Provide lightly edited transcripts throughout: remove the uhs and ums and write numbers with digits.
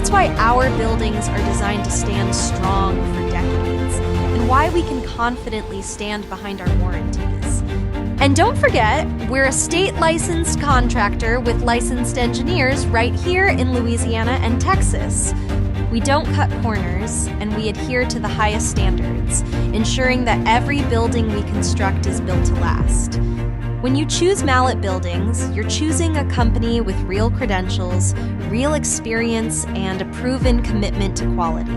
That's why our buildings are designed to stand strong for decades, and why we can confidently stand behind our warranties. And don't forget, we're a state-licensed contractor with licensed engineers right here in Louisiana and Texas. We don't cut corners, and we adhere to the highest standards, ensuring that every building we construct is built to last. When you choose Mallet Buildings, you're choosing a company with real credentials, real experience, and a proven commitment to quality.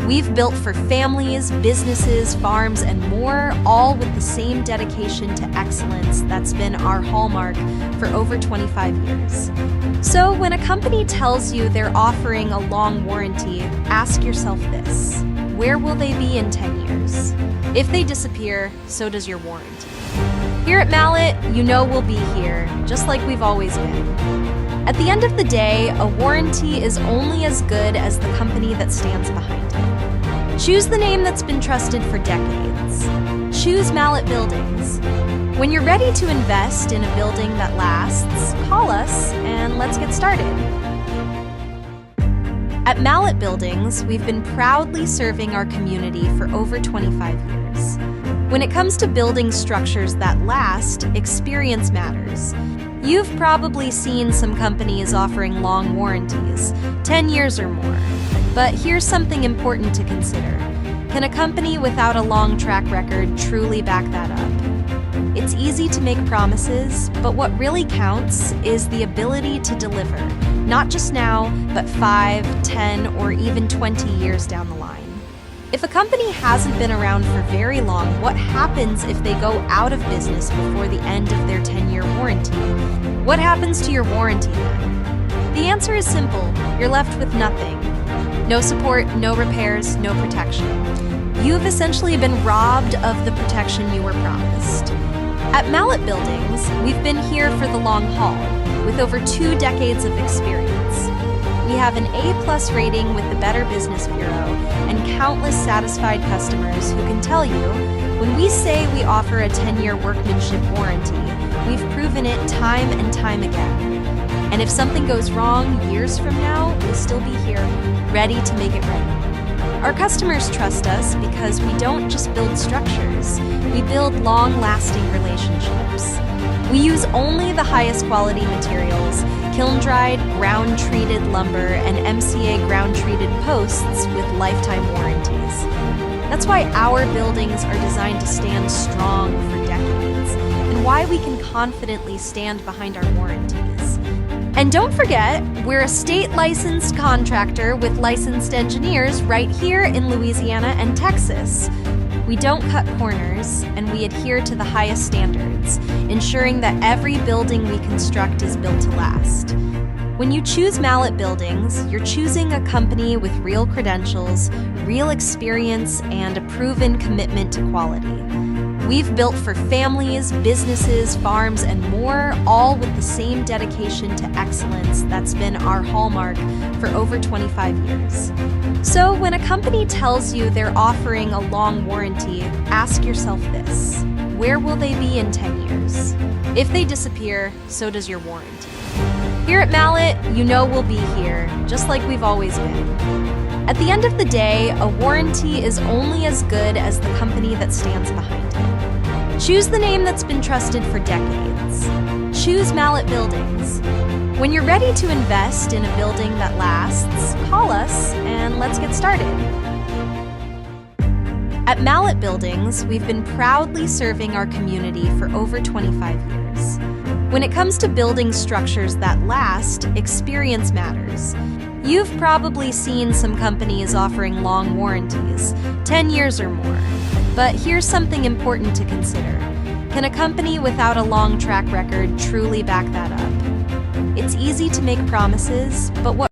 We've built for families, businesses, farms, and more, all with the same dedication to excellence that's been our hallmark for over 25 years. So when a company tells you they're offering a long warranty, ask yourself this: where will they be in 10 years? If they disappear, so does your warranty. Here at Mallet, you know we'll be here, just like we've always been. At the end of the day, a warranty is only as good as the company that stands behind it. Choose the name that's been trusted for decades. Choose Mallet Buildings. When you're ready to invest in a building that lasts, call us and let's get started. At Mallet Buildings, we've been proudly serving our community for over 25 years. When it comes to building structures that last, experience matters. You've probably seen some companies offering long warranties, 10 years or more. But here's something important to consider. Can a company without a long track record truly back that up? It's easy to make promises, but what really counts is the ability to deliver, not just now, but 5, 10, or even 20 years down the line. If a company hasn't been around for very long, what happens if they go out of business before the end of their 10-year warranty? What happens to your warranty then? The answer is simple: you're left with nothing. No support, no repairs, no protection. You've essentially been robbed of the protection you were promised. At Mallet Buildings, we've been here for the long haul, with over 2 decades of experience. We have an A+ rating with the Better Business Bureau and countless satisfied customers who can tell you, when we say we offer a 10-year workmanship warranty, we've proven it time and time again. And if something goes wrong years from now, we'll still be here, ready to make it right. Our customers trust us because we don't just build structures, we build long-lasting relationships. We use only the highest quality materials, kiln-dried, ground-treated lumber, and MCA ground-treated posts with lifetime warranties. That's why our buildings are designed to stand strong for decades, and why we can confidently stand behind our warranties. And don't forget, we're a state-licensed contractor with licensed engineers right here in Louisiana and Texas. We don't cut corners, and we adhere to the highest standards, ensuring that every building we construct is built to last. When you choose Mallet Buildings, you're choosing a company with real credentials, real experience, and a proven commitment to quality. We've built for families, businesses, farms, and more, all with the same dedication to excellence that's been our hallmark for over 25 years. So when a company tells you they're offering a long warranty, ask yourself this: where will they be in 10 years? If they disappear, so does your warranty. Here at Mallet, you know we'll be here, just like we've always been. At the end of the day, a warranty is only as good as the company that stands behind it. Choose the name that's been trusted for decades. Choose Mallet Buildings. When you're ready to invest in a building that lasts, call us and let's get started. At Mallet Buildings, we've been proudly serving our community for over 25 years. When it comes to building structures that last, experience matters. You've probably seen some companies offering long warranties, 10 years or more. But here's something important to consider. Can a company without a long track record truly back that up? It's easy to make promises, but what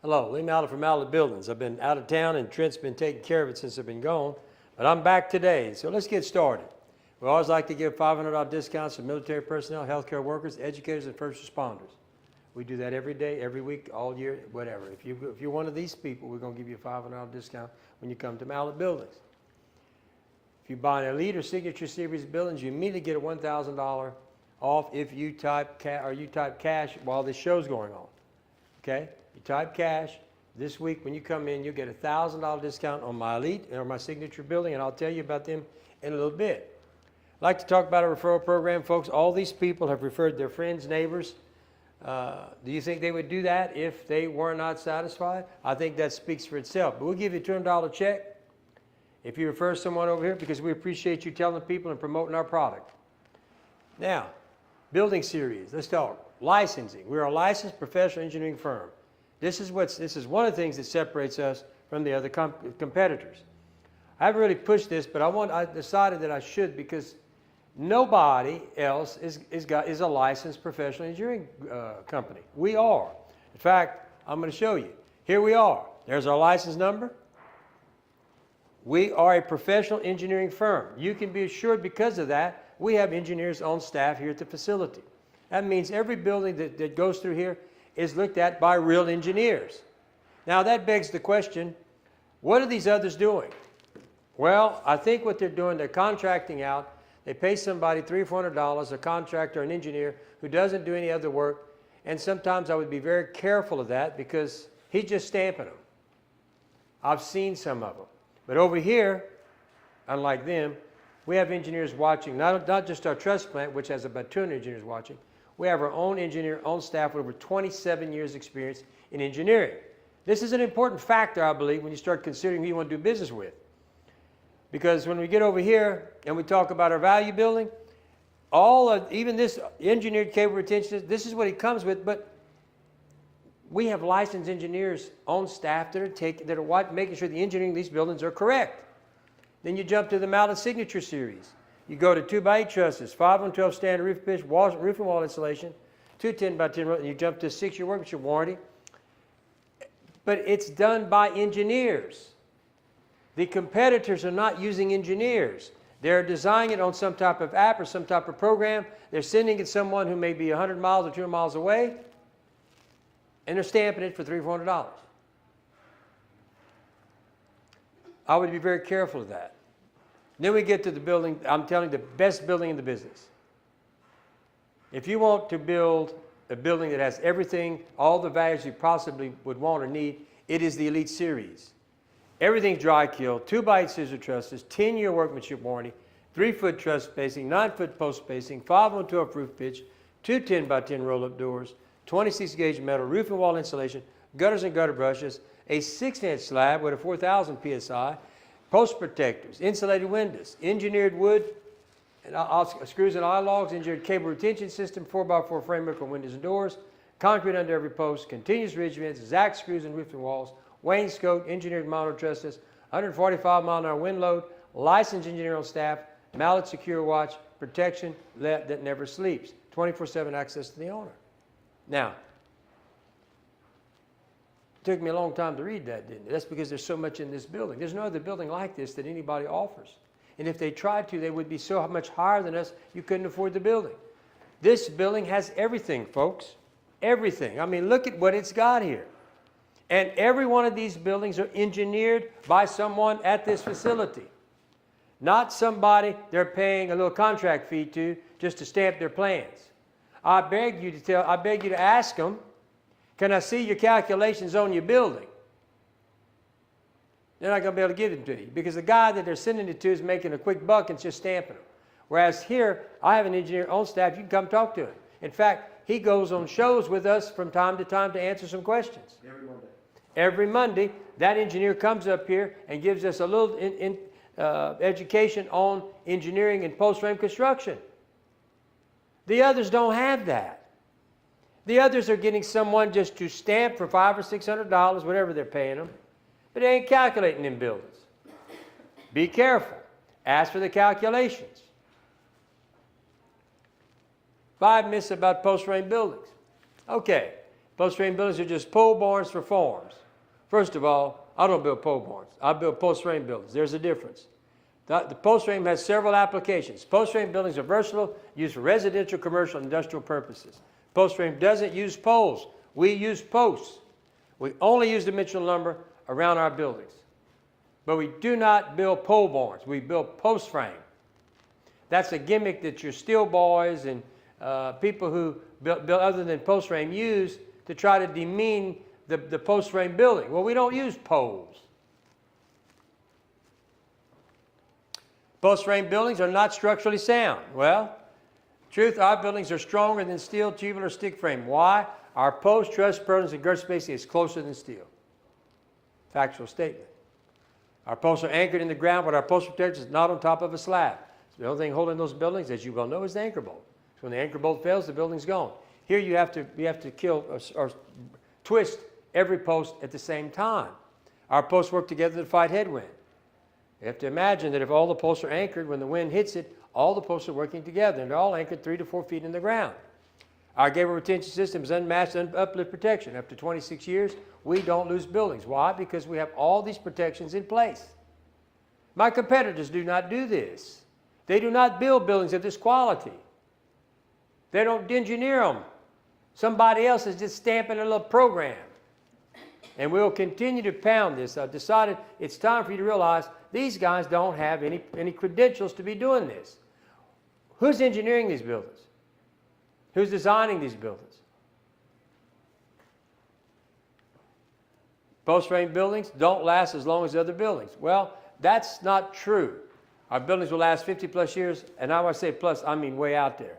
Hello, Lee Mallett from Mallett Buildings. I've been out of town and Trent's been taking care of it since I've been gone, but I'm back today, so let's get started. We always like to give $500 discounts to military personnel, healthcare workers, educators, and first responders. We do that every day, every week, all year, whatever. If you're one of these people, we're going to give you a $500 discount when you come to Mallett Buildings. If you buy an Elite or Signature Series buildings, you immediately get a $1,000 off if you type cash while this show's going on. Okay? You type cash. This week when you come in, you'll get a $1,000 discount on my Elite or my Signature building, and I'll tell you about them in a little bit. I'd like to talk about a referral program, folks. All these people have referred their friends, neighbors. Do you think they would do that if they were not satisfied? I think that speaks for itself. But we'll give you a $200 check if you refer someone over here, because we appreciate you telling people and promoting our product. Now, building series. Let's talk licensing. We're a licensed professional engineering firm. This is one of the things that separates us from the other competitors. I haven't really pushed this, but I decided that I should, because nobody else is a licensed professional engineering company. We are. In fact, I'm going to show you. Here we are. There's our license number. We are a professional engineering firm. You can be assured because of that, we have engineers on staff here at the facility. That means every building that goes through here is looked at by real engineers. Now that begs the question, what are these others doing? Well, I think what they're doing, they're contracting out. They pay somebody $300 or $400, a contractor, an engineer, who doesn't do any other work. And sometimes I would be very careful of that, because he's just stamping them. I've seen some of them. But over here, unlike them, we have engineers watching, not just our truss plant, which has about 200 engineers watching. We have our own engineer, own staff with over 27 years experience in engineering. This is an important factor, I believe, when you start considering who you want to do business with. Because when we get over here and we talk about our value building, even this engineered cable retention system, this is what it comes with, but we have licensed engineers on staff that are making sure the engineering of these buildings are correct. Then you jump to the Mallett Signature Series. You go to 2x8 trusses, 5-on-12 standard roof pitch, roof and wall insulation, 2 10x10, and you jump to a 6-year workmanship warranty. But it's done by engineers. The competitors are not using engineers. They're designing it on some type of app or some type of program. They're sending it to someone who may be 100 miles or 200 miles away, and they're stamping it for $300 or $400. I would be very careful of that. Then we get to the building, I'm telling you, the best building in the business. If you want to build a building that has everything, all the values you possibly would want or need, it is the Elite Series. Everything's dry kill, 2x8 scissor trusses, 10-year workmanship warranty, 3-foot truss spacing, 9-foot post spacing, 5-on-12 roof pitch, 2 10x10 roll-up doors, 26-gauge metal roof and wall insulation, gutters and gutter brushes, a 6-inch slab with a 4,000 PSI, post protectors, insulated windows, engineered wood, and screws and eye logs, engineered cable retention system, 4x4 framework on windows and doors, concrete under every post, continuous ridge vents, Zac screws in roof and walls, wainscot, engineered mono trusses, 145-mile-an-hour wind load, licensed engineer on staff, Mallett Secure Watch, protection that never sleeps, 24/7 access to the owner. Now, it took me a long time to read that, didn't it? That's because there's so much in this building. There's no other building like this that anybody offers. And if they tried to, they would be so much higher than us, you couldn't afford the building. This building has everything, folks. Everything. I mean, look at what it's got here. And every one of these buildings are engineered by someone at this facility. Not somebody they're paying a little contract fee to just to stamp their plans. I beg you to ask them, can I see your calculations on your building? They're not going to be able to give them to you, because the guy that they're sending it to is making a quick buck and just stamping them. Whereas here, I have an engineer on staff, you can come talk to him. In fact, he goes on shows with us from time to time to answer some questions. Every Monday. Every Monday, that engineer comes up here and gives us a little education on engineering and post-frame construction. The others don't have that. The others are getting someone just to stamp for $500 or $600, whatever they're paying them, but they ain't calculating them buildings. Be careful. Ask for the calculations. 5 myths about post-frame buildings. Okay, Post frame buildings are just pole barns for farms. First of all, I don't build pole barns. I build post frame buildings. There's a difference. The post frame has several applications. Post frame buildings are versatile, used for residential, commercial, and industrial purposes. Post frame doesn't use poles. We use posts. We only use dimensional lumber around our buildings. But we do not build pole barns. We build post frame. That's a gimmick that your steel boys and people who build other than post frame use to try to demean the post frame building. Well, we don't use poles. Post frame buildings are not structurally sound. Well, truth, our buildings are stronger than steel, tubular, stick frame. Why? Our post, truss, purlins, and girth spacing is closer than steel. Factual statement. Our posts are anchored in the ground, but our post protection is not on top of a slab. So the only thing holding those buildings, as you well know, is the anchor bolt. So when the anchor bolt fails, the building's gone. Here you have to kill or twist every post at the same time. Our posts work together to fight headwind. You have to imagine that if all the posts are anchored, when the wind hits it, all the posts are working together, and they're all anchored 3 to 4 feet in the ground. Our gable retention system is unmatched uplift protection. After 26 years, we don't lose buildings. Why? Because we have all these protections in place. My competitors do not do this. They do not build buildings of this quality. They don't engineer them. Somebody else is just stamping a little program. And we'll continue to pound this. I've decided it's time for you to realize these guys don't have any credentials to be doing this. Who's engineering these buildings? Who's designing these buildings? Post frame buildings don't last as long as other buildings. Well, that's not true. Our buildings will last 50 plus years, and when I say plus, I mean way out there.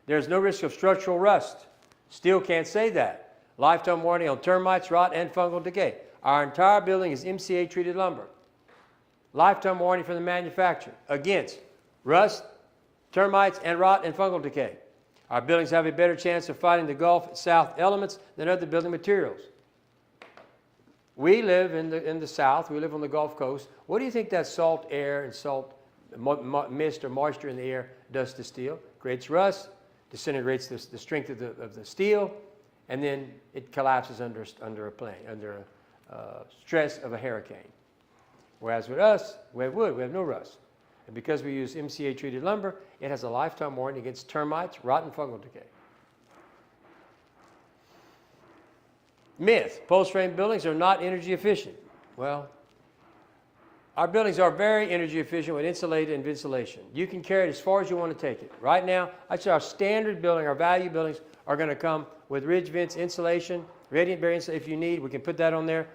There's no risk of structural rust. Steel can't say that. Lifetime warranty on termites, rot, and fungal decay. Our entire building is MCA treated lumber. Lifetime warranty from the manufacturer against rust, termites, and rot and fungal decay. Our buildings have a better chance of fighting the Gulf South elements than other building materials. We live in the South. We live on the Gulf Coast. What do you think that salt air and salt mist or moisture in the air does to steel? Creates rust, disintegrates the strength of the steel, and then it collapses under stress of a hurricane. Whereas with us, we have wood, we have no rust. And because we use MCA treated lumber, it has a lifetime warranty against termites, rot, and fungal decay. Myth, post frame buildings are not energy efficient. Well, our buildings are very energy efficient with insulated and ventilation. You can carry it as far as you want to take it. Right now, I'd say our standard building, our value buildings are going to come with ridge vents, insulation, radiant barrier insulation if you need. We can put that on there.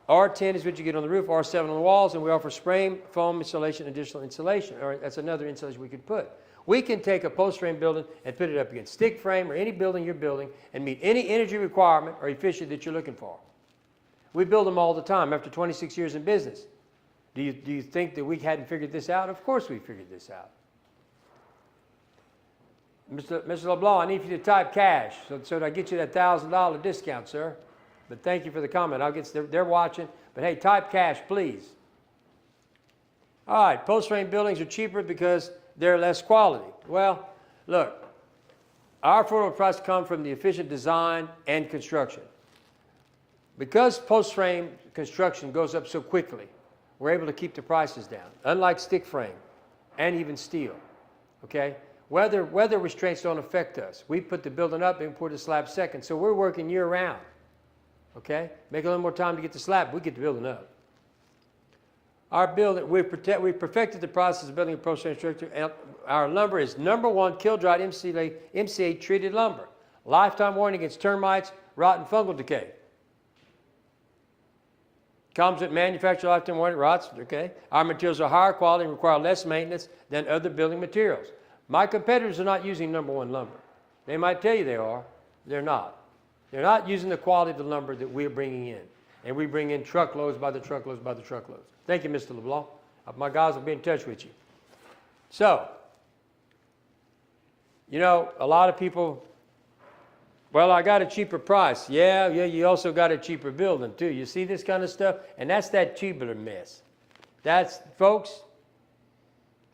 R10 is what you get on the roof, R7 on the walls, and we offer spray foam insulation, additional insulation. Or that's another insulation we could put. We can take a post frame building and put it up against stick frame or any building you're building and meet any energy requirement or efficiency that you're looking for. We build them all the time after 26 years in business. Do you think that we hadn't figured this out? Of course we figured this out. Mr. LeBlanc, I need you to type cash so that I get you that $1,000 discount, sir. But thank you for the comment. They're watching. But hey, type cash, please. All right, post frame buildings are cheaper because they're less quality. Well, look, our affordable price comes from the efficient design and construction. Because post frame construction goes up so quickly, we're able to keep the prices down, unlike stick frame and even steel. Okay? Weather restraints don't affect us. We put the building up and pour the slab second, so we're working year round. Okay? Make a little more time to get the slab, we get the building up. Our building, we've perfected the process of building a post frame structure, and our lumber is #1 kill-dried MCA treated lumber. Lifetime warranty against termites, rot, and fungal decay. Comes with manufacturer lifetime warranty, rots, okay? Our materials are higher quality and require less maintenance than other building materials. My competitors are not using #1 lumber. They might tell you they are. They're not. They're not using the quality of the lumber that we're bringing in. And we bring in truckloads by the truckloads by the truckloads. Thank you, Mr. LeBlanc. My guys will be in touch with you. So, you know, a lot of people, well, I got a cheaper price. Yeah, you also got a cheaper building too. You see this kind of stuff? And that's that tubular mess. That's, folks,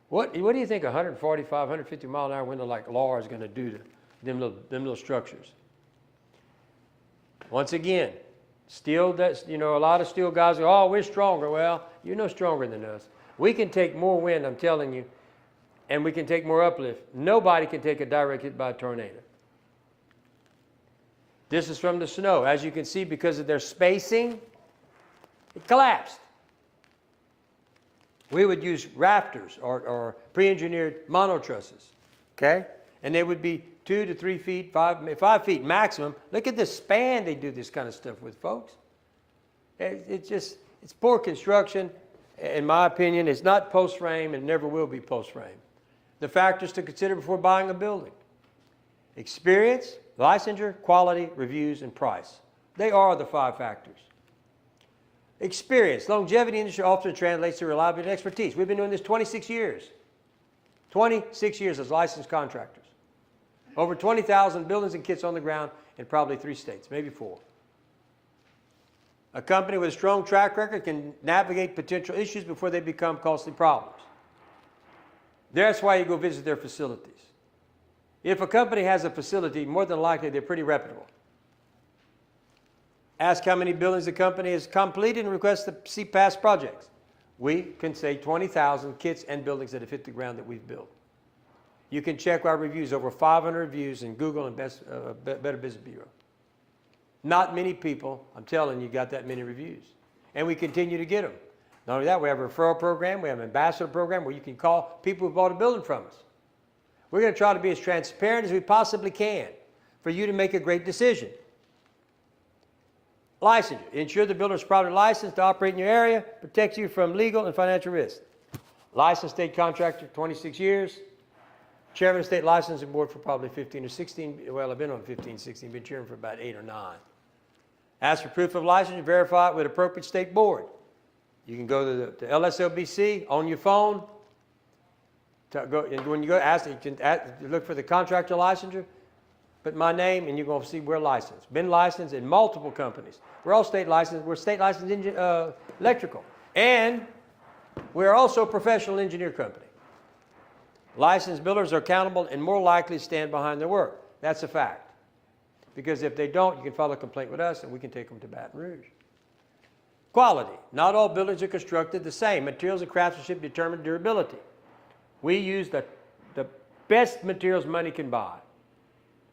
what do you think 145, 150 mile an hour window like law is going to do to them little structures? Once again, steel, a lot of steel guys go, oh, we're stronger. Well, you're no stronger than us. We can take more wind, I'm telling you, and we can take more uplift. Nobody can take a direct hit by a tornado. This is from the snow. As you can see, because of their spacing, it collapsed. We would use rafters or pre-engineered mono trusses, okay? And they would be 2 to 3 feet, 5 feet maximum. Look at the span they do this kind of stuff with, folks. It's poor construction. In my opinion, it's not post-frame and never will be post-frame. The factors to consider before buying a building: experience, licensure, quality, reviews, and price. They are the 5 factors. Experience. Longevity in the industry often translates to reliability and expertise. We've been doing this 26 years. 26 years as licensed contractors. Over 20,000 buildings and kits on the ground in probably 3 states, maybe 4. A company with a strong track record can navigate potential issues before they become costly problems. That's why you go visit their facilities. If a company has a facility, more than likely they're pretty reputable. Ask how many buildings the company has completed and request to see past projects. We can say 20,000 kits and buildings that have hit the ground that we've built. You can check our reviews, over 500 reviews in Google and Better Business Bureau. Not many people, I'm telling you, got that many reviews. And we continue to get them. Not only that, we have a referral program, we have an ambassador program where you can call people who bought a building from us. We're going to try to be as transparent as we possibly can for you to make a great decision. Licensure. Ensure the builder is properly licensed to operate in your area, protects you from legal and financial risk. Licensed state contractor, 26 years. Chairman of State Licensing Board for probably 15 or 16. Well, I've been on 15, 16, been chairman for about 8 or 9. Ask for proof of licensure, verify it with appropriate state board. You can go to the LSLBC on your phone. And when you go, you can look for the contractor licensure, put my name, and you're going to see we're licensed. Been licensed in multiple companies. We're all state licensed. We're state licensed electrical. And we're also a professional engineer company. Licensed builders are accountable and more likely to stand behind their work. That's a fact. Because if they don't, you can file a complaint with us and we can take them to Baton Rouge. Quality. Not all buildings are constructed the same. Materials and craftsmanship determine durability. We use the best materials money can buy.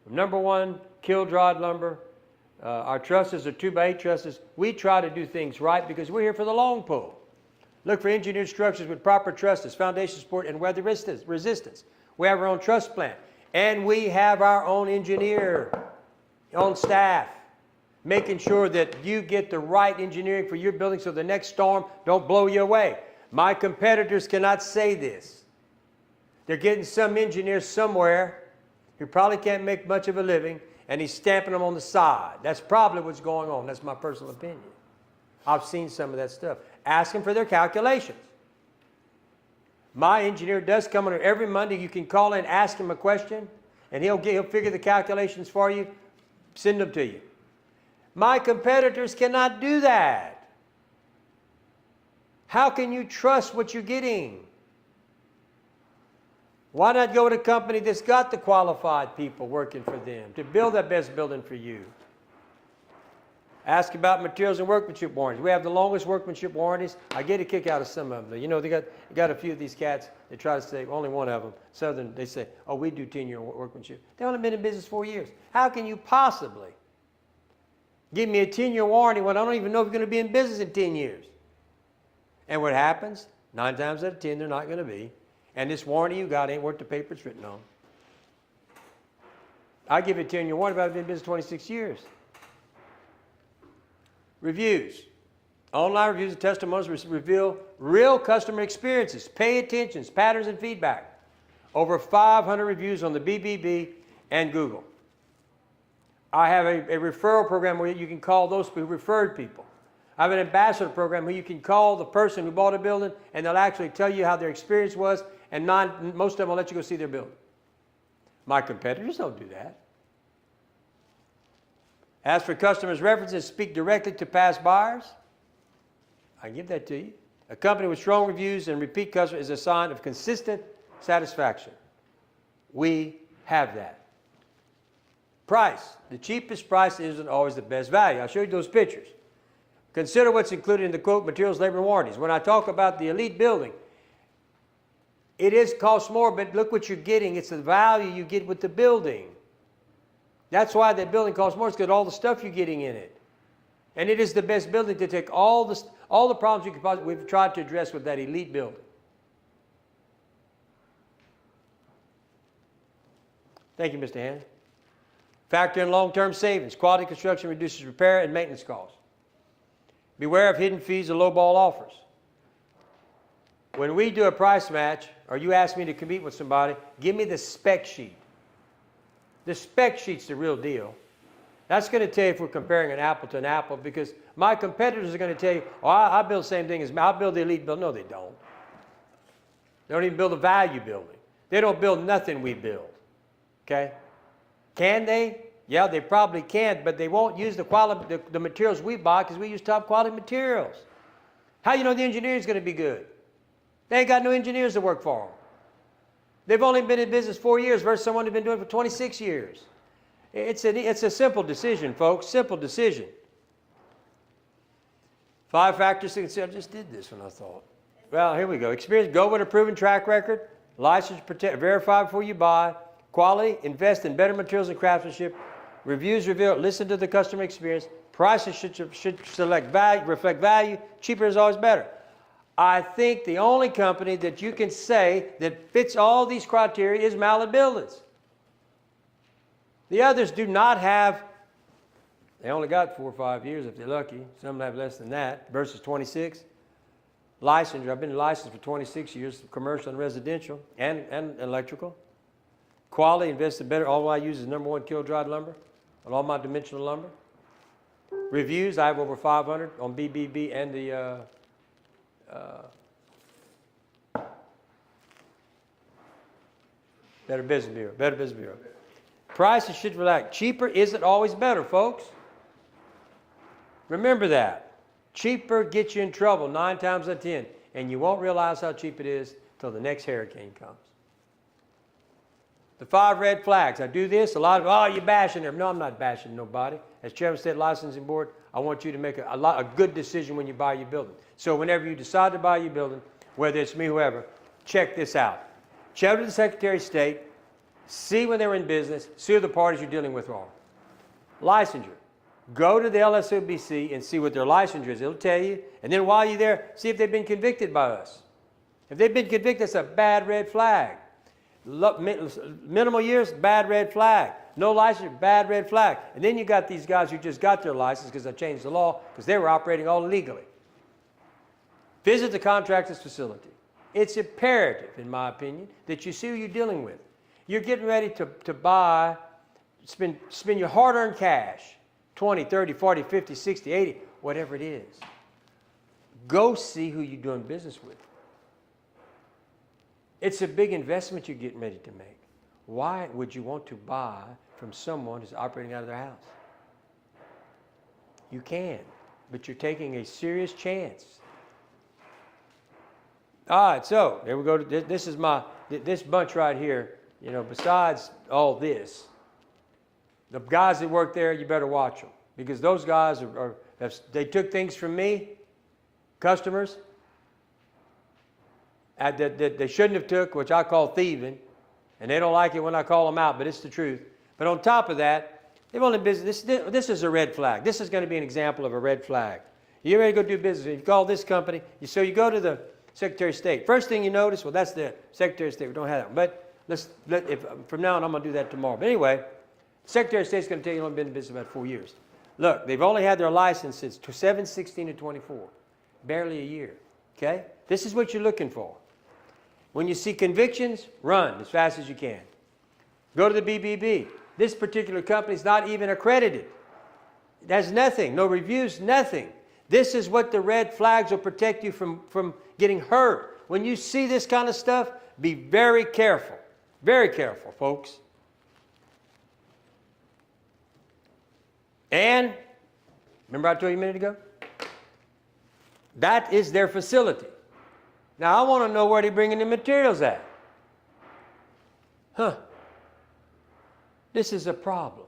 Number 1, kiln-dried lumber. Our trusses are 2x8 trusses. We try to do things right because we're here for the long pull. Look for engineered structures with proper trusses, foundation support, and weather resistance. We have our own truss plant. And we have our own engineer on staff, making sure that you get the right engineering for your building so the next storm don't blow you away. My competitors cannot say this. They're getting some engineer somewhere who probably can't make much of a living, and he's stamping them on the side. That's probably what's going on. That's my personal opinion. I've seen some of that stuff. Ask them for their calculations. My engineer does come on every Monday. You can call in, ask him a question, and he'll figure the calculations for you, send them to you. My competitors cannot do that. How can you trust what you're getting? Why not go to a company that's got the qualified people working for them to build that best building for you? Ask about materials and workmanship warranties. We have the longest workmanship warranties. I get a kick out of some of them. You know, they got a few of these cats. They try to say, only one of them, Southern, they say, oh, we do 10-year workmanship. They only been in business 4 years. How can you possibly give me a 10-year warranty when I don't even know if you're going to be in business in 10 years? And what happens? 9 times out of 10, they're not going to be. And this warranty you got ain't worth the paper it's written on. I give you a 10-year warranty, but I've been in business 26 years. Reviews. Online reviews and testimonials reveal real customer experiences, pay attention, patterns, and feedback. Over 500 reviews on the BBB and Google. I have a referral program where you can call those who referred people. I have an ambassador program where you can call the person who bought a building and they'll actually tell you how their experience was, and most of them will let you go see their building. My competitors don't do that. As for customers' references, speak directly to past buyers. I give that to you. A company with strong reviews and repeat customers is a sign of consistent satisfaction. We have that. Price. The cheapest price isn't always the best value. I'll show you those pictures. Consider what's included in the quote, materials, labor, and warranties. When I talk about the elite building, it is cost more, but look what you're getting. It's the value you get with the building. That's why that building costs more. It's because all the stuff you're getting in it. And it is the best building to take all the problems you could possibly, we've tried to address with that elite building. Thank you, Mr. Hannon. Factor in long-term savings. Quality construction reduces repair and maintenance costs. Beware of hidden fees or lowball offers. When we do a price match, or you ask me to compete with somebody, give me the spec sheet. The spec sheet's the real deal. That's going to tell you if we're comparing an apple to an apple, because my competitors are going to tell you, oh, I build the same thing as me. I build the elite building. No, they don't. They don't even build a value building. They don't build nothing we build. Okay? Can they? Yeah, they probably can, but they won't use the materials we buy because we use top quality materials. How do you know the engineering is going to be good? They ain't got no engineers to work for them. They've only been in business 4 years versus someone who's been doing it for 26 years. It's a simple decision, folks. Simple decision. 5 factors to consider. I just did this one, I thought. Well, here we go. Experience. Go with a proven track record. License, protect, verify before you buy. Quality. Invest in better materials and craftsmanship. Reviews reveal. Listen to the customer experience. Prices should reflect value. Cheaper is always better. I think the only company that you can say that fits all these criteria is Mallet Buildings. The others do not have, they only got 4 or 5 years if they're lucky. Some have less than that, versus 26. Licensure, I've been licensed for 26 years, commercial and residential, and electrical. Quality, invest in better, all I use is #1 kill-dried lumber, on all my dimensional lumber. Reviews, I have over 500 on BBB and the Better Business Bureau. Prices should relax. Cheaper isn't always better, folks. Remember that. Cheaper gets you in trouble 9 times out of 10, and you won't realize how cheap it is until the next hurricane comes. The 5 red flags. I do this, a lot of, oh, you're bashing them. No, I'm not bashing nobody. As Chairman of the State Licensing Board, I want you to make a good decision when you buy your building. So whenever you decide to buy your building, whether it's me, whoever, check this out. Check with the Secretary of State, see when they're in business, see who the parties you're dealing with are. Licensure. Go to the LSOBC and see what their licensure is. It'll tell you. And then while you're there, see if they've been convicted by us. If they've been convicted, that's a bad red flag. Minimal years, bad red flag. No license, bad red flag. And then you got these guys who just got their license because I changed the law because they were operating all illegally. Visit the contractor's facility. It's imperative, in my opinion, that you see who you're dealing with. You're getting ready to buy, spend your hard-earned cash, 20, 30, 40, 50, 60, 80, whatever it is. Go see who you're doing business with. It's a big investment you're getting ready to make. Why would you want to buy from someone who's operating out of their house? You can, but you're taking a serious chance. All right, so there we go. This is this bunch right here. You know, besides all this, the guys that work there, you better watch them because those guys they took things from me, customers, that they shouldn't have took, which I call thieving, and they don't like it when I call them out, but it's the truth. But on top of that, they've only business. This is a red flag. This is going to be an example of a red flag. You're ready to go do business. You call this company. So you go to the Secretary of State. First thing you notice, well, that's the Secretary of State. We don't have that. But from now on, I'm going to do that tomorrow. But anyway, the Secretary of State's going to tell you you've only been in business about 4 years. Look, they've only had their license since 7/16 of 24. Barely a year. Okay? This is what you're looking for. When you see convictions, run as fast as you can. Go to the BBB. This particular company is not even accredited. It has nothing, no reviews, nothing. This is what the red flags will protect you from getting hurt. When you see this kind of stuff, be very careful. Very careful, folks. And, remember I told you a minute ago? That is their facility. Now, I want to know where they're bringing the materials at. This is a problem.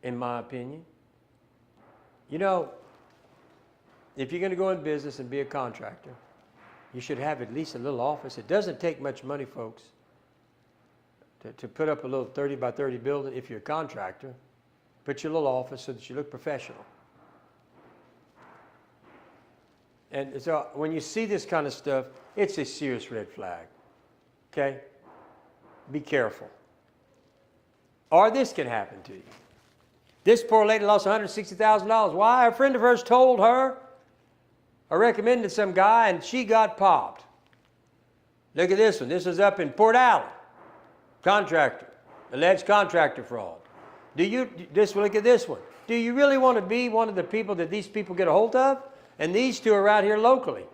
in my opinion. You know, if you're going to go in business and be a contractor, you should have at least a little office. It doesn't take much money, folks, to put up a little 30 by 30 building if you're a contractor. Put your little office so that you look professional. And so when you see this kind of stuff, it's a serious red flag. Okay? Be careful. Or this can happen to you. This poor lady lost $160,000. Why? A friend of hers told her or recommended some guy, and she got popped. Look at this one. This is up in Port Allen. Contractor. Alleged contractor fraud. Look at this one. Do you really want to be one of the people that these people get a hold of? And these two are out here locally.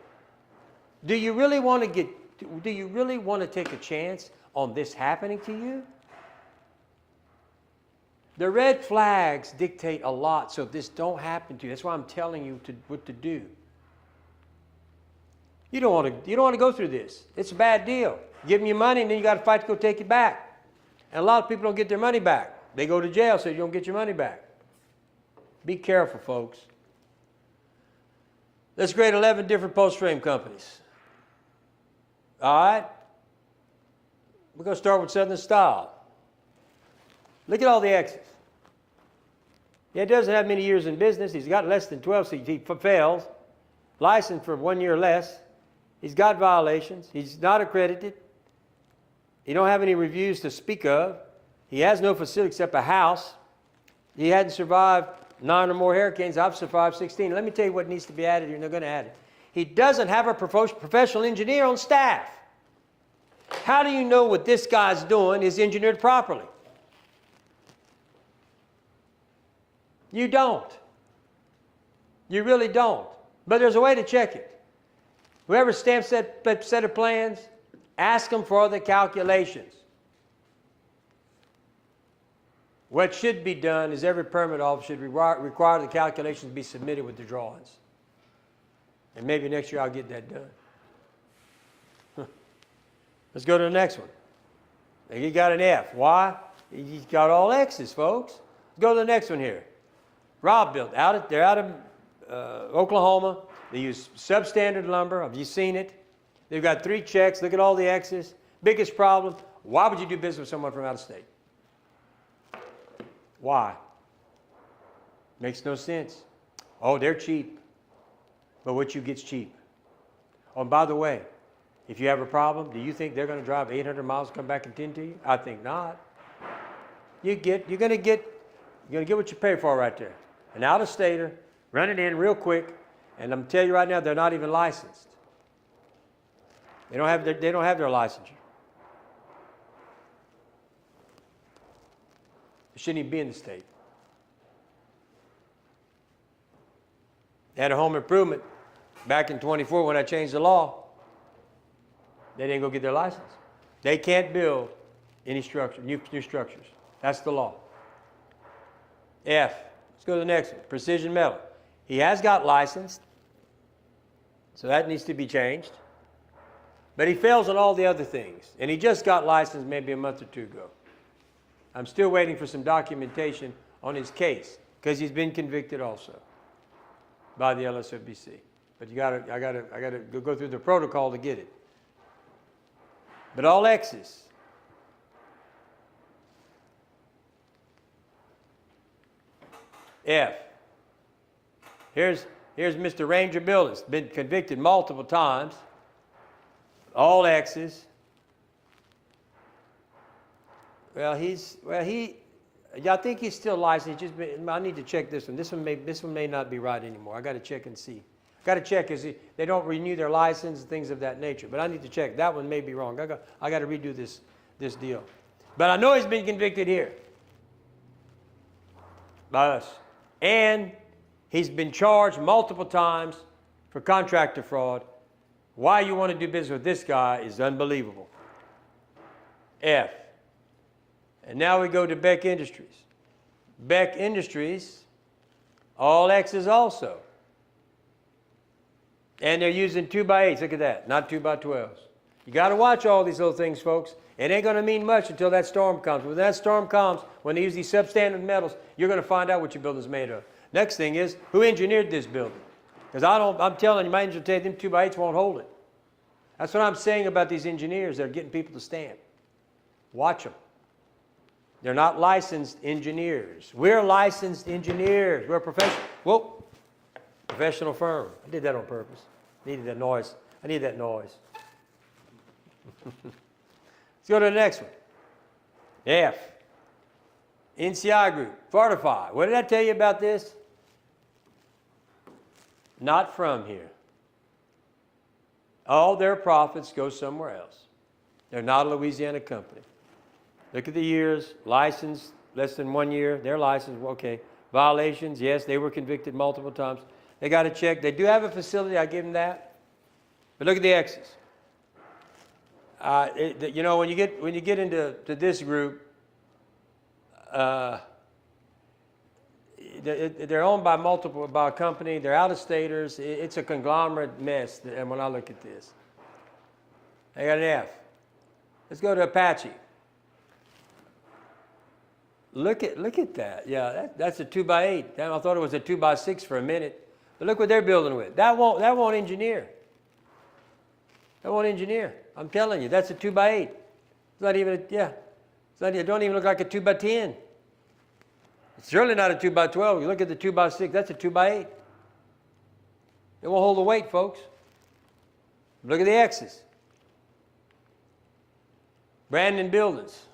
Do you really want to take a chance on this happening to you? The red flags dictate a lot, so this don't happen to you. That's why I'm telling you what to do. You don't want to go through this. It's a bad deal. Give them your money, and then you got to fight to go take it back. And a lot of people don't get their money back. They go to jail, so you don't get your money back. Be careful, folks. Let's grade 11 different post frame companies. All right? We're going to start with Southern Style. Look at all the X's. Yeah, he doesn't have many years in business. He's got less than 12, so he fails. Licensed for 1 year or less. He's got violations. He's not accredited. He don't have any reviews to speak of. He has no facility except a house. He hadn't survived 9 or more hurricanes. I've survived 16. Let me tell you what needs to be added here, and they're going to add it. He doesn't have a professional engineer on staff. How do you know what this guy's doing is engineered properly? You don't. You really don't. But there's a way to check it. Whoever stamps that set of plans, ask them for the calculations. What should be done is every permit office should require the calculations be submitted with the drawings. And maybe next year I'll get that done. Let's go to the next one. He got an F. Why? He's got all X's, folks. Let's go to the next one here. Rob Built. They're out of Oklahoma. They use substandard lumber. Have you seen it? They've got 3 checks. Look at all the X's. Biggest problem, why would you do business with someone from out of state? Why? Makes no sense. Oh, they're cheap. But what you get's cheap. Oh, and by the way, if you have a problem, do you think they're going to drive 800 miles to come back and tend to you? I think not. You're going to get what you pay for right there. An out-of-stater, run it in real quick, and I'm telling you right now, they're not even licensed. They don't have their licensure. They shouldn't even be in the state. They had a home improvement back in 24 when I changed the law. They didn't go get their license. They can't build any structure, new structures. That's the law. F. Let's go to the next one. Precision Metal. He has got licensed, so that needs to be changed. But he fails on all the other things. And he just got licensed maybe a month or 2 ago. I'm still waiting for some documentation on his case because he's been convicted also by the LSFBC. But I gotta go through the protocol to get it. But all X's. F. Here's Mr. Ranger Buildings, been convicted multiple times. All X's. I think he's still licensed. I need to check this one. This one may not be right anymore. I got to check and see. Got to check they don't renew their license and things of that nature. But I need to check. That one may be wrong. I got to redo this deal. But I know he's been convicted here by us, and he's been charged multiple times for contractor fraud. Why you want to do business with this guy is unbelievable. F. And now we go to Beck Industries. Beck Industries, all X's also. And they're using 2x8s. Look at that, not 2x12s. You got to watch all these little things, folks. It ain't going to mean much until that storm comes. When that storm comes, when they use these substandard metals, you're going to find out what your building's made of. Next thing is, who engineered this building? Because I'm telling you, my engineer will tell you, them 2x8s won't hold it. That's what I'm saying about these engineers that are getting people to stamp. Watch them. They're not licensed engineers. We're licensed engineers. We're professional firm. I did that on purpose. Needed that noise. I need that noise. Let's go to the next one. F. NCI Group. Fortify. What did I tell you about this? Not from here. All their profits go somewhere else. They're not a Louisiana company. Look at the years. Licensed less than 1 year. They're licensed. Okay. Violations. Yes, they were convicted multiple times. They got to check. They do have a facility. I give them that. But look at the X's. You know, when you get into this group, they're owned by by a company. They're out-of-staters. It's a conglomerate mess. And when I look at this, I got an F. Let's go to Apache. Look at that. Yeah, that's a 2x8. I thought it was a 2x6 for a minute. But look what they're building with. That won't engineer. That won't engineer. I'm telling you, that's a 2x8. It's not even it don't even look like a 2x10. It's certainly not a 2x12. You look at the 2x6, that's a 2x8. It won't hold the weight, folks. Look at the X's. Brandon Buildings.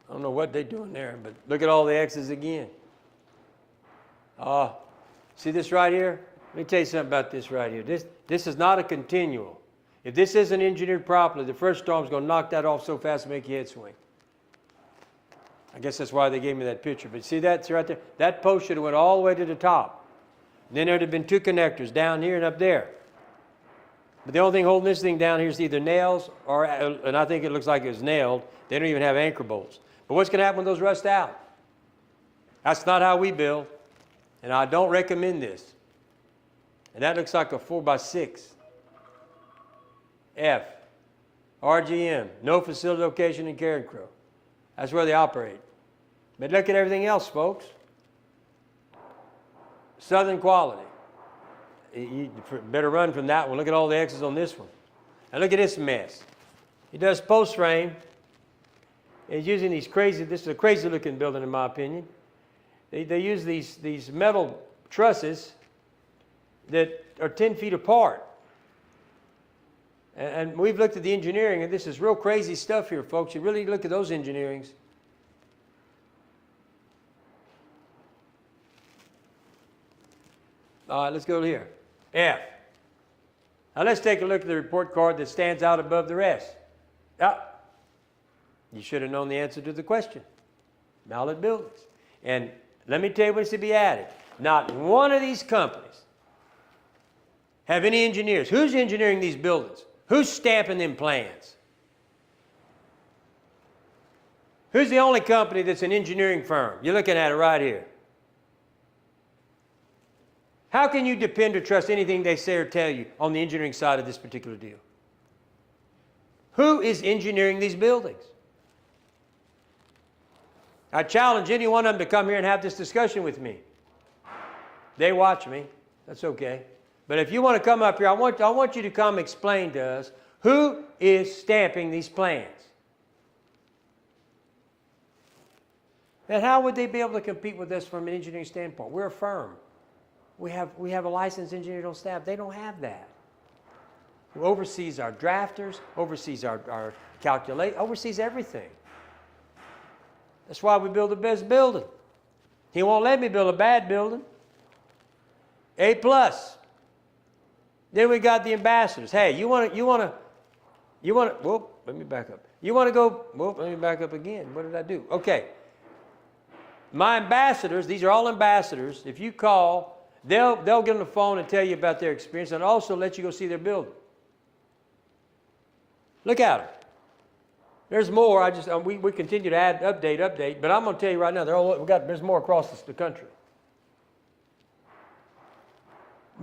I don't know what they're doing there, but look at all the X's again. See this right here? Let me tell you something about this right here. This is not a continual. If this isn't engineered properly, the first storm's going to knock that off so fast to make your head swing. I guess that's why they gave me that picture. But see that right there? That post should have went all the way to the top. And then there'd have been two connectors down here and up there. But the only thing holding this thing down here is either nails or, and I think it looks like it was nailed. They don't even have anchor bolts. But what's going to happen when those rust out? That's not how we build. And I don't recommend this. And that looks like a 4x6. F. RGM. No facility location in Carencro. Crow. That's where they operate. But look at everything else, folks. Southern Quality. You better run from that one. Look at all the X's on this one. And look at this mess. He does post frame. He's using these crazy, this is a crazy looking building in my opinion. They use these metal trusses that are 10 feet apart. And we've looked at the engineering, and this is real crazy stuff here, folks. You really look at those engineerings. All right, let's go to here. F. Now let's take a look at the report card that stands out above the rest. You should have known the answer to the question. Mallard Buildings. And let me tell you what's to be added. Not one of these companies have any engineers. Who's engineering these buildings? Who's stamping them plans? Who's the only company that's an engineering firm? You're looking at it right here. How can you depend or trust anything they say or tell you on the engineering side of this particular deal? Who is engineering these buildings? I challenge any one of them to come here and have this discussion with me. They watch me. That's okay. But if you want to come up here, I want you to come explain to us who is stamping these plans. And how would they be able to compete with us from an engineering standpoint? We're a firm. We have a licensed engineer on staff. They don't have that. Who oversees our drafters, oversees our calculate, oversees everything. That's why we build the best building. He won't let me build a bad building. A+. Then we got the ambassadors. Hey, you want to, whoop, let me back up. You want to go, whoop, let me back up again. What did I do? Okay. My ambassadors, these are all ambassadors. If you call, they'll get on the phone and tell you about their experience and also let you go see their building. Look at them. There's more. We continue to add, update, but I'm going to tell you right now, there's more across the country.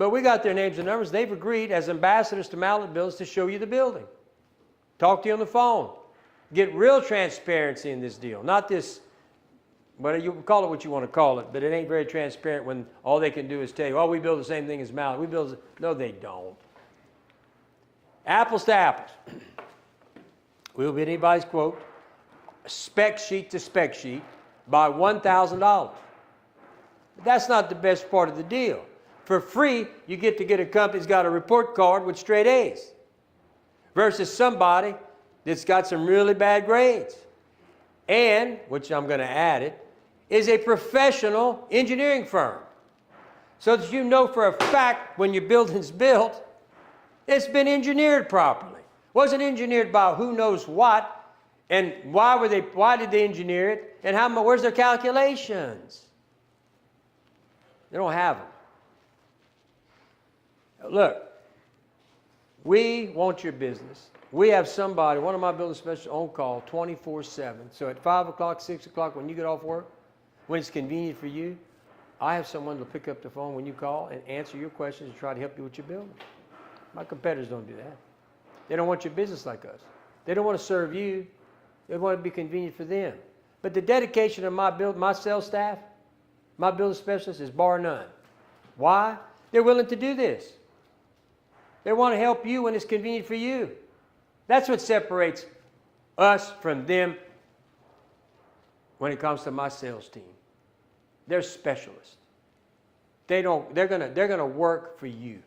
But we got their names and numbers. They've agreed as ambassadors to Mallet Buildings to show you the building. Talk to you on the phone. Get real transparency in this deal. Not this, but you call it what you want to call it, but it ain't very transparent when all they can do is tell you, oh, we build the same thing as Mallet. We build, no, they don't. Apples to apples. We'll be anybody's quote, spec sheet to spec sheet by $1,000. That's not the best part of the deal. For free, you get a company that's got a report card with straight A's versus somebody that's got some really bad grades. And, which I'm going to add it, is a professional engineering firm. So that you know for a fact when your building's built, it's been engineered properly. Wasn't engineered by who knows what, and why did they engineer it, and where's their calculations? They don't have them. Look, we want your business. We have somebody, one of my building specialists, on call 24/7. So at 5 o'clock, 6 o'clock, when you get off work, when it's convenient for you, I have someone to pick up the phone when you call and answer your questions and try to help you with your building. My competitors don't do that. They don't want your business like us. They don't want to serve you. They want it to be convenient for them. But the dedication of my sales staff, my building specialists, is bar none. Why? They're willing to do this. They want to help you when it's convenient for you. That's what separates us from them when it comes to my sales team. They're specialists. They're gonna work for you.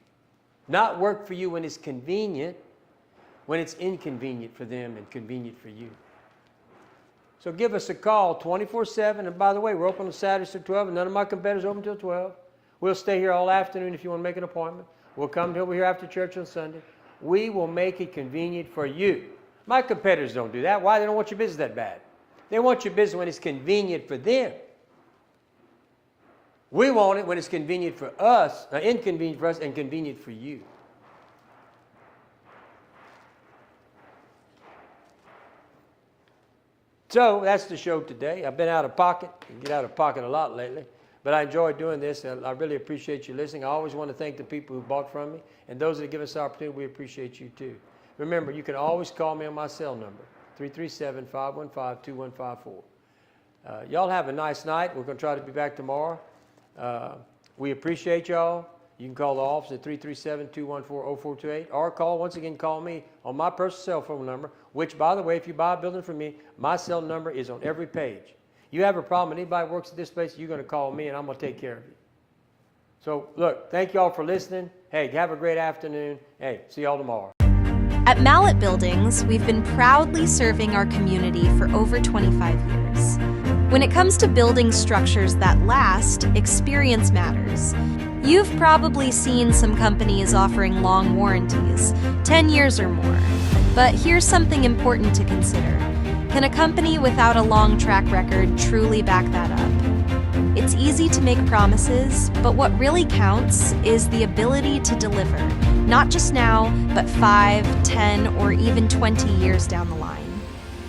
Not work for you when it's convenient, when it's inconvenient for them and convenient for you. So give us a call 24/7. And by the way, we're open on Saturdays till 12, and none of my competitors are open till 12. We'll stay here all afternoon if you want to make an appointment. We'll come over here after church on Sunday. We will make it convenient for you. My competitors don't do that. Why? They don't want your business that bad. They want your business when it's convenient for them. We want it when it's convenient for us, inconvenient for us, and convenient for you. So that's the show today. I've been out of pocket. I get out of pocket a lot lately. But I enjoy doing this. I really appreciate you listening. I always want to thank the people who bought from me. And those that give us the opportunity, we appreciate you too. Remember, you can always call me on my cell number, 337-515-2154. Y'all have a nice night. We're going to try to be back tomorrow. We appreciate y'all. You can call the office at 337-214-0428 or call me on my personal cell phone number, which, by the way, if you buy a building from me, my cell number is on every page. You have a problem, anybody works at this place, you're going to call me and I'm going to take care of you. So, look, thank you all for listening. Hey, have a great afternoon. Hey, see y'all tomorrow. At Mallet Buildings, we've been proudly serving our community for over 25 years. When it comes to building structures that last, experience matters. You've probably seen some companies offering long warranties, 10 years or more. But here's something important to consider. Can a company without a long track record truly back that up? It's easy to make promises, but what really counts is the ability to deliver, not just now, but 5, 10, or even 20 years down the line.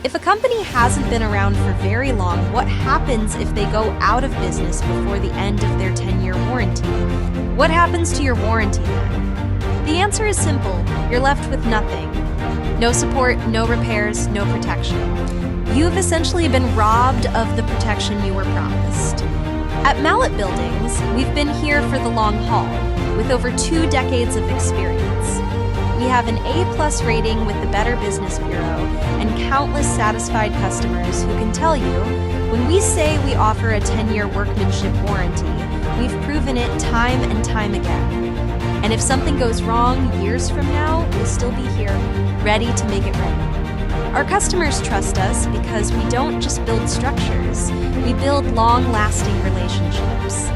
If a company hasn't been around for very long, what happens if they go out of business before the end of their 10-year warranty? What happens to your warranty then? The answer is simple. You're left with nothing. No support, no repairs, no protection. You've essentially been robbed of the protection you were promised. At Mallet Buildings, we've been here for the long haul, with over 2 decades of experience. We have an A+ rating with the Better Business Bureau and countless satisfied customers who can tell you, when we say we offer a 10-year workmanship warranty, we've proven it time and time again. And if something goes wrong years from now, we'll still be here, ready to make it right. Our customers trust us because we don't just build structures, we build long-lasting relationships.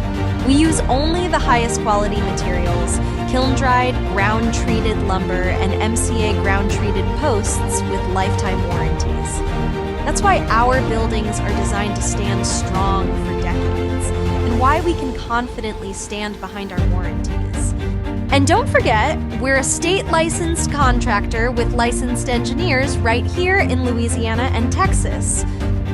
We use only the highest quality materials, kiln-dried, ground-treated lumber, and MCA ground-treated posts with lifetime warranties. That's why our buildings are designed to stand strong for decades, and why we can confidently stand behind our warranties. And don't forget, we're a state-licensed contractor with licensed engineers right here in Louisiana and Texas.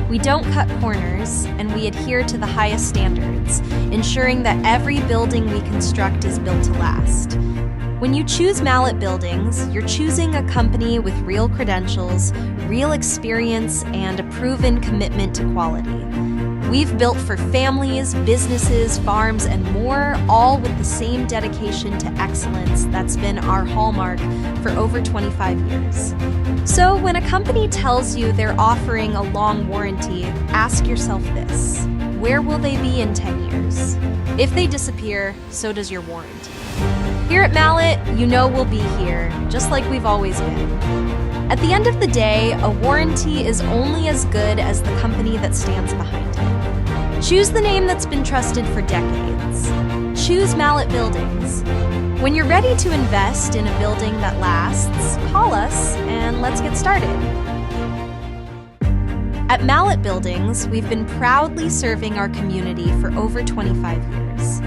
We We don't cut corners, and we adhere to the highest standards, ensuring that every building we construct is built to last. When you choose Mallet Buildings, you're choosing a company with real credentials, real experience, and a proven commitment to quality. We've built for families, businesses, farms, and more, all with the same dedication to excellence that's been our hallmark for over 25 years. So when a company tells you they're offering a long warranty, ask yourself this: where will they be in 10 years? If they disappear, so does your warranty. Here at Mallet, you know we'll be here, just like we've always been. At the end of the day, a warranty is only as good as the company that stands behind it. Choose the name that's been trusted for decades. Choose Mallet Buildings. When you're ready to invest in a building that lasts, call us and let's get started. At Mallet Buildings, we've been proudly serving our community for over 25 years.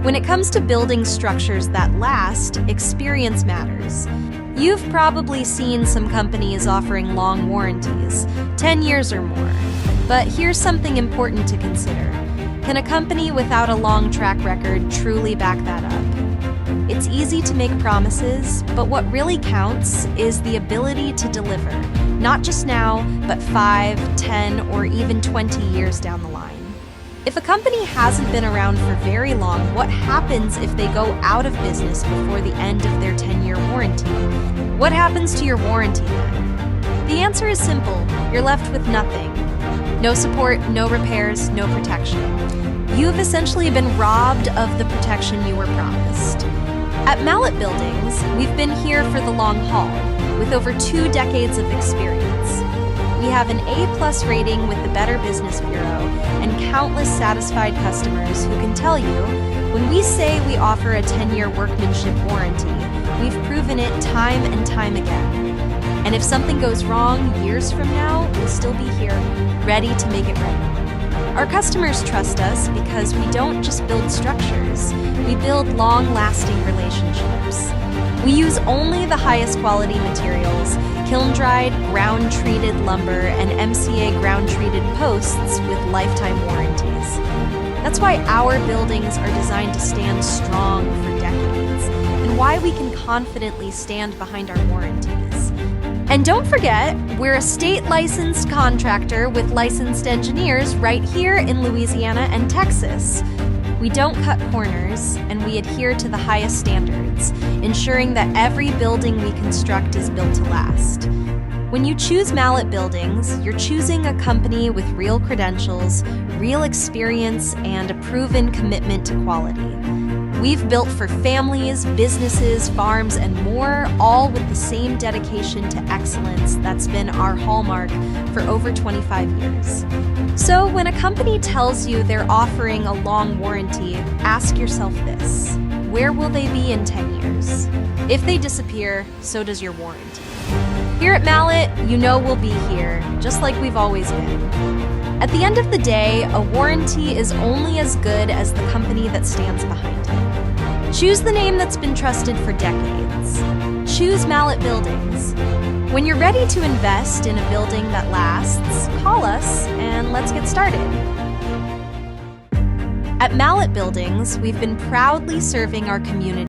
When it comes to building structures that last, experience matters. You've probably seen some companies offering long warranties, 10 years or more. But here's something important to consider. Can a company without a long track record truly back that up? It's easy to make promises, but what really counts is the ability to deliver, not just now, but 5, 10, or even 20 years down the line. If a company hasn't been around for very long, what happens if they go out of business before the end of their 10-year warranty? What happens to your warranty then? The answer is simple. You're left with nothing. No support, no repairs, no protection. You've essentially been robbed of the protection you were promised. At Mallet Buildings, we've been here for the long haul, with over 2 decades of experience. We have an A+ rating with the Better Business Bureau and countless satisfied customers who can tell you, when we say we offer a 10-year workmanship warranty, we've proven it time and time again. And if something goes wrong years from now, we'll still be here, ready to make it right. Our customers trust us because we don't just build structures, we build long-lasting relationships. We use only the highest quality materials, kiln-dried, ground-treated lumber, and MCA ground-treated posts with lifetime warranties. That's why our buildings are designed to stand strong for decades, and why we can confidently stand behind our warranties. And don't forget, we're a state-licensed contractor with licensed engineers right here in Louisiana and Texas. We don't cut corners, and we adhere to the highest standards, ensuring that every building we construct is built to last. When you choose Mallet Buildings, you're choosing a company with real credentials, real experience, and a proven commitment to quality. We've built for families, businesses, farms, and more, all with the same dedication to excellence that's been our hallmark for over 25 years. So when a company tells you they're offering a long warranty, ask yourself this: where will they be in 10 years? If they disappear, so does your warranty. Here at Mallet, you know we'll be here, just like we've always been. At the end of the day, a warranty is only as good as the company that stands behind it. Choose the name that's been trusted for decades. Choose Mallet Buildings. When you're ready to invest in a building that lasts, call us and let's get started. At Mallet Buildings, we've been proudly serving our community